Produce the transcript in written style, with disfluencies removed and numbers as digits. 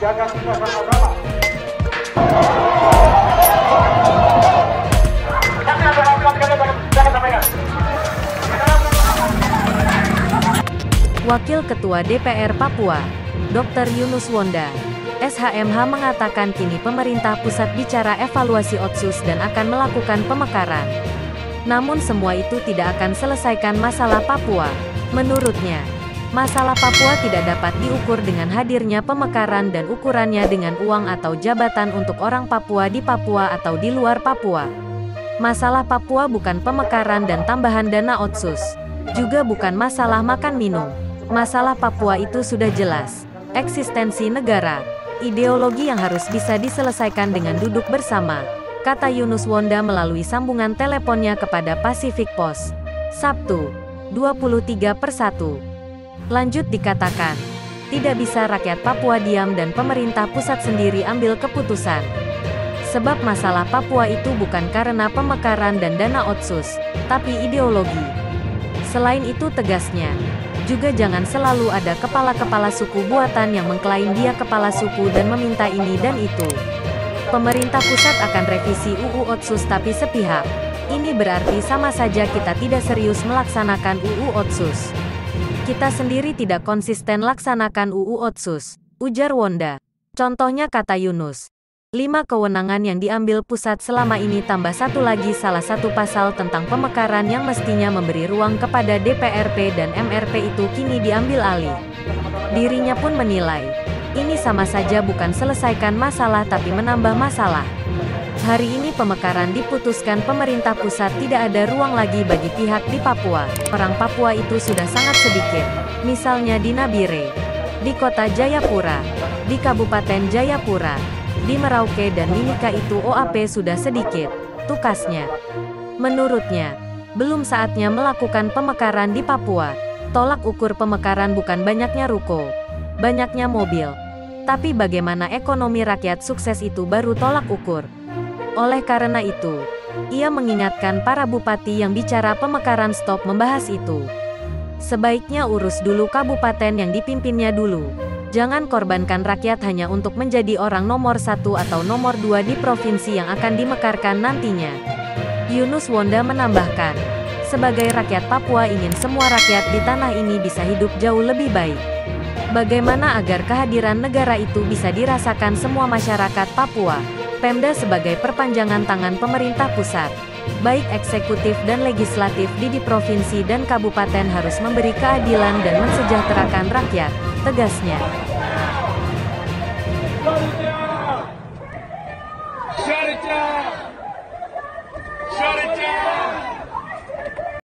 jaga kita sama-sama. Wakil Ketua DPR Papua, Dr. Yunus Wonda, SHMH mengatakan kini pemerintah pusat bicara evaluasi Otsus dan akan melakukan pemekaran. Namun semua itu tidak akan selesaikan masalah Papua. Menurutnya, masalah Papua tidak dapat diukur dengan hadirnya pemekaran dan ukurannya dengan uang atau jabatan untuk orang Papua di Papua atau di luar Papua. Masalah Papua bukan pemekaran dan tambahan dana Otsus. Juga bukan masalah makan minum. Masalah Papua itu sudah jelas. Eksistensi negara. Ideologi yang harus bisa diselesaikan dengan duduk bersama, kata Yunus Wonda melalui sambungan teleponnya kepada Pacific Post, Sabtu, 23/1. Lanjut dikatakan, tidak bisa rakyat Papua diam dan pemerintah pusat sendiri ambil keputusan. Sebab masalah Papua itu bukan karena pemekaran dan dana Otsus, tapi ideologi. Selain itu tegasnya, juga jangan selalu ada kepala-kepala suku buatan yang mengklaim dia kepala suku dan meminta ini dan itu. Pemerintah pusat akan revisi UU Otsus tapi sepihak. Ini berarti sama saja kita tidak serius melaksanakan UU Otsus. Kita sendiri tidak konsisten laksanakan UU Otsus, ujar Wonda. Contohnya kata Yunus, 5 kewenangan yang diambil pusat selama ini tambah satu lagi salah satu pasal tentang pemekaran yang mestinya memberi ruang kepada DPRP dan MRP itu kini diambil alih. Dirinya pun menilai, ini sama saja bukan selesaikan masalah tapi menambah masalah. Hari ini pemekaran diputuskan pemerintah pusat tidak ada ruang lagi bagi pihak di Papua. Orang Papua itu sudah sangat sedikit, misalnya di Nabire, di kota Jayapura, di Kabupaten Jayapura, di Merauke dan Mimika itu OAP sudah sedikit, tukasnya. Menurutnya, belum saatnya melakukan pemekaran di Papua. Tolak ukur pemekaran bukan banyaknya ruko, banyaknya mobil, tapi bagaimana ekonomi rakyat sukses itu baru tolak ukur. Oleh karena itu, ia mengingatkan para bupati yang bicara pemekaran stop membahas itu. Sebaiknya urus dulu kabupaten yang dipimpinnya dulu. Jangan korbankan rakyat hanya untuk menjadi orang nomor 1 atau nomor 2 di provinsi yang akan dimekarkan nantinya. Yunus Wonda menambahkan, sebagai rakyat Papua ingin semua rakyat di tanah ini bisa hidup jauh lebih baik. Bagaimana agar kehadiran negara itu bisa dirasakan semua masyarakat Papua? Pemda sebagai perpanjangan tangan pemerintah pusat, baik eksekutif dan legislatif di provinsi dan kabupaten harus memberi keadilan dan mensejahterakan rakyat, tegasnya. Syarikat!